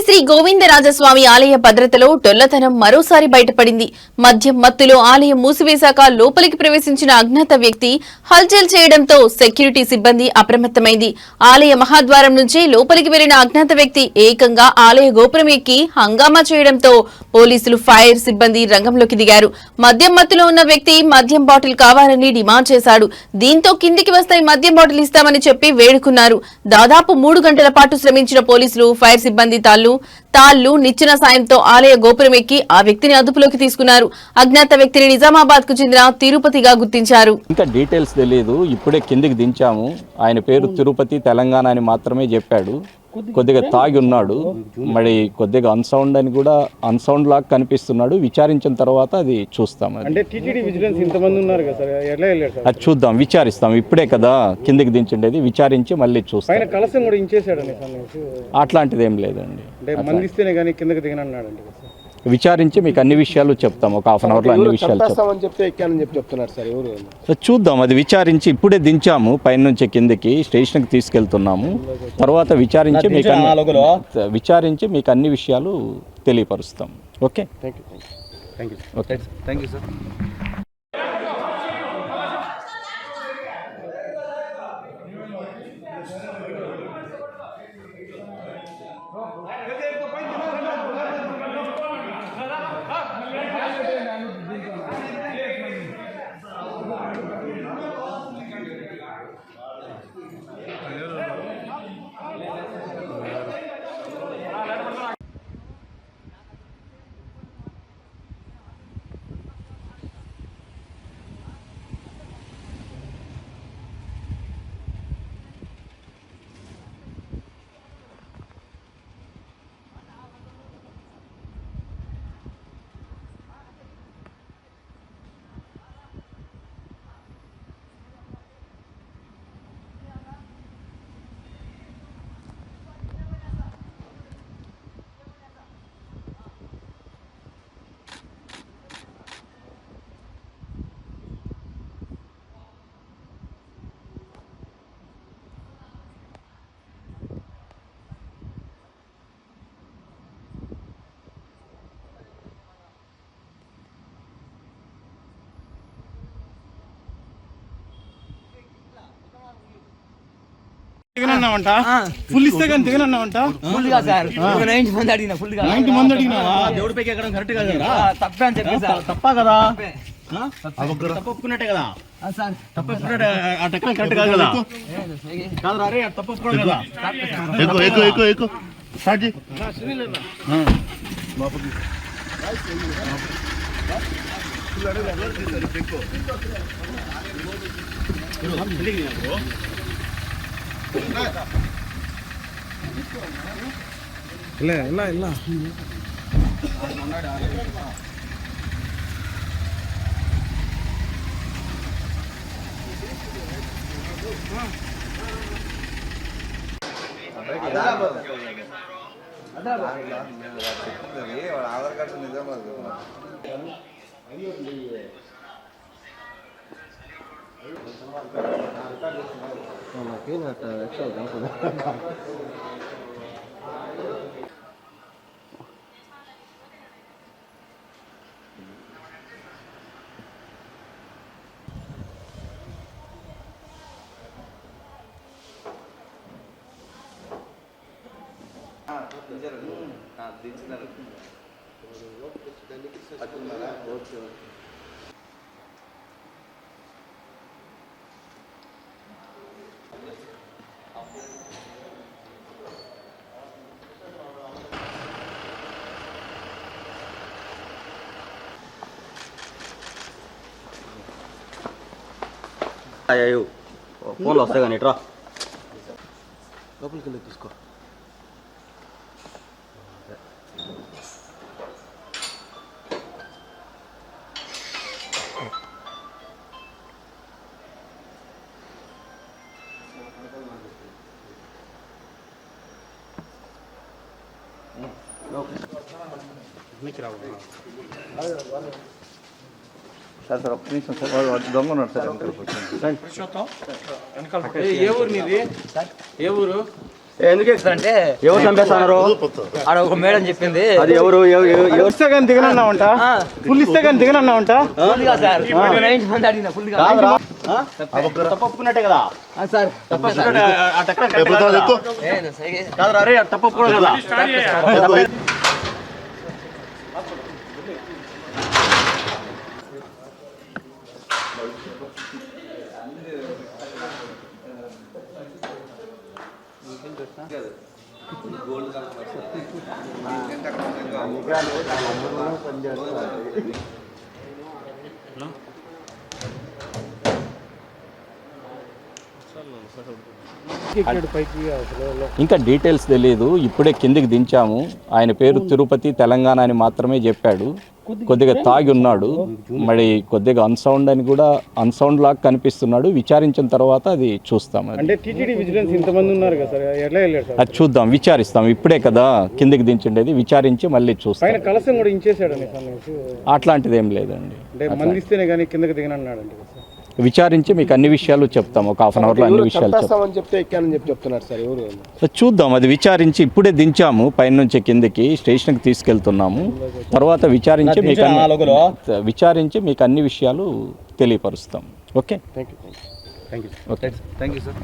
శ్రీ గోవిందరాజస్వామి ఆలయ భద్రతలో డొల్లతనం మరోసారి బయటపడింది. మద్యం మత్తులో ఆలయం మూసివేశాక లోపలికి ప్రవేశించిన అజ్ఞాత వ్యక్తి హల్చల్ చేయడంతో సెక్యూరిటీ సిబ్బంది అప్రమత్తమైంది. ఆలయ మహాద్వారం నుంచి లోపలికి వెళ్లిన అజ్ఞాత వ్యక్తి ఏకంగా ఆలయ గోపురం ఎక్కి హంగామా చేయడంతో పోలీసులు, ఫైర్ సిబ్బంది రంగంలోకి దిగారు. మద్యం మత్తులో ఉన్న వ్యక్తి మద్యం బాటిల్ కావాలని డిమాండ్ చేశాడు. దీంతో కిందికి వస్తే మద్యం బాటిల్ ఇస్తామని చెప్పి వేడుకున్నారు. దాదాపు 3 గంటల పాటు శ్రమించిన పోలీసులు, ఫైర్ సిబ్బంది తాళ్లు నిచ్చెన సాయంతో ఆలయ గోపురం ఎక్కి ఆ వ్యక్తిని అదుపులోకి తీసుకున్నారు. అజ్ఞాత వ్యక్తిని నిజామాబాద్ కు చెందిన తిరుపతిగా గుర్తించారు. ఇంకా డీటెయిల్స్ తెలియదు, ఇప్పుడే కిందికి దించాము. ఆయన పేరు తిరుపతి, తెలంగాణ అని మాత్రమే చెప్పాడు. కొద్దిగా తాగి ఉన్నాడు, మరి కొద్దిగా అన్సౌండ్ అని కూడా అన్సౌండ్ లాగా కనిపిస్తున్నాడు. విచారించిన తర్వాత అది చూస్తాం. అది చూద్దాం, విచారిస్తాం. ఇప్పుడే కదా కిందికి దించిండేది, విచారించి మళ్ళీ చూస్తాం. అట్లాంటిది ఏం లేదండి. విచారించి మీకు అన్ని విషయాలు చెప్తాం. ఒక హాఫ్ అన్ అవర్లో అన్ని విషయాలు చూద్దాం. అది విచారించి ఇప్పుడే దించాము, పైన నుంచి కిందికి స్టేషన్కి తీసుకెళ్తున్నాము. తర్వాత విచారించి మీకు అన్ని విషయాలు తెలియపరుస్తాం. Okay, thank you sir. Full ఇస్తే కానీ దిగనన్నావంట. ఫుల్ గా సార్ 90 మంది అడిగినా, ఫుల్ గా 90 మంది అడిగినావా? దేవుడి పైకి ఎక్కడం కరెక్ట్ కదా? తప్పే అని చెప్పి సార్. తప్ప కదా? తప్పు ఒప్పుకున్నట్టే కదా? తప్పు ఒప్పుకున్నట్టే. ఆ టెక్కడం కరెక్ట్ కాదు కదా? కాదు రే, తప్పు ఒప్పుకోడు కదా? ఎక్కువ స్టార్ట్ చేయి. ಇಲ್ಲ ఆధార్ కార్డు నిజామాబాద్ దించినారు. ఫోన్లో వస్తాయి కానీ ఇట్రా లోపలికి వెళ్ళి తీసుకో. సార్ సార్ ఒక్క నిమిషం సార్, వాళ్ళు దొంగ ఉన్నారు సార్. ఏ ఊరు మీది? ఏ ఊరు? ఎందుకు అంటే ఎవరు చంపేస్తున్నారు ఆడ ఒక మేడం చెప్పింది అది ఎవరు ఇస్తే కానీ దిగనన్నావంట ఫుల్ ఇస్తే కానీ దిగనన్నావంట ఫుల్గా సార్ 9 మంది అడిగిన ఫుల్గా కాదురా తప్పు ఒప్పుకున్నట్టే కదా సార్ తప్పు ఒప్పుకున్నట్టే ఆ టెక్కలు కరెక్ట్ కాదు కదా కాదురా రే తప్పు ఒప్పుకున్నాడు కదా ఇంకా డీటెయిల్స్ తెలియదు, ఇప్పుడే కిందికి దించాము. ఆయన పేరు తిరుపతి తెలంగాణ అని మాత్రమే చెప్పాడు. కొద్దిగా తాగి ఉన్నాడు, మరి కొద్దిగా అన్సౌండ్ లాగా కనిపిస్తున్నాడు. విచారించిన తర్వాత అది చూస్తాం. అంటే టీటీడీ విజిలెన్స్ ఇంతమంది ఉన్నారు కదా సార్, ఎట్లా వెళ్ళారు సార్? అది చూద్దాం, విచారిస్తాం. ఇప్పుడే కదా కిందికి దించిండేది, విచారించి మళ్ళీ చూస్తాం. పైన కలసం కూడా ఇంచేసాడని అట్లాంటిది ఏం లేదండి. అంటే మందిస్తేనే కానీ కిందకి దిగనన్నాడండి సార్. విచారించి మీకు అన్ని విషయాలు చెప్తాం. ఒక హాఫ్ అన్ అవర్లో అన్ని విషయాలు చెప్తాం. చెప్తే ఎక్కానని చెప్తున్నారు సార్. ఎవరు చూద్దాం, అది విచారించి ఇప్పుడే దించాము. పైన నుంచి కిందకి స్టేషన్కి తీసుకెళ్తున్నాము. తర్వాత విచారించి మీకు అన్ని విషయాలు తెలియపరుస్తాం. Okay, thank you. Okay, thank you sir.